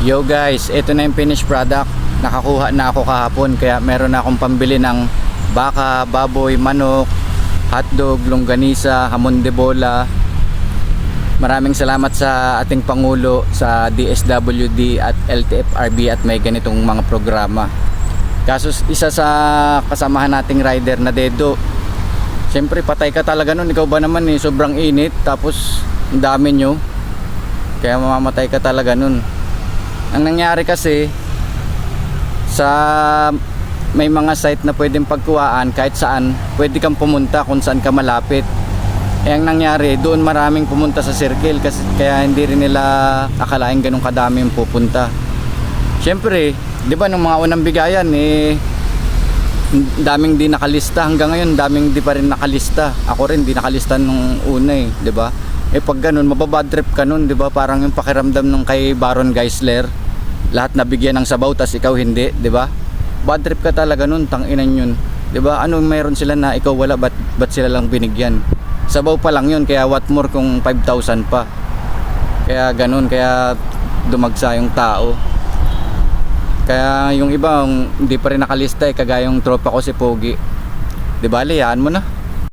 Yo guys, ito na yung finished product. Nakakuha na ako kahapon, kaya meron na akong pambili ng baka, baboy, manok, hotdog, longganisa, hamon de bola. Maraming salamat sa ating Pangulo, sa DSWD at LTFRB at may ganitong mga programa. Kaso isa sa kasamahan nating rider na Dedo, siyempre patay ka talaga nun. Ikaw ba naman sobrang init, tapos ang dami nyo, kaya mamamatay ka talaga nun. Ang nangyari kasi, sa may mga site na pwedeng pagkuhaan kahit saan, pwede kang pumunta kung saan ka malapit. Ang nangyari, doon maraming pumunta sa circle, kasi kaya hindi rin nila akalain ganun kadami yung pupunta. Siyempre, di ba nung mga unang bigayan, daming di nakalista. Hanggang ngayon, daming di pa rin nakalista. Ako rin, di nakalista nung una di ba? Pag ganun, mababad trip ka nun, di ba? Parang yung pakiramdam nung kay Baron Geisler, lahat nabigyan ng sabaw, tas ikaw hindi, di ba? Bad trip ka talaga nun, tanginan yun. Di ba? Ano meron sila na ikaw wala, ba't sila lang binigyan? Sabaw pa lang yun, kaya what more kung 5,000 pa. Kaya ganun, kaya dumagsa yung tao. Kaya yung iba, hindi pa rin nakalista kagaya yung tropa ko si Pogi. Di ba, hayaan mo na.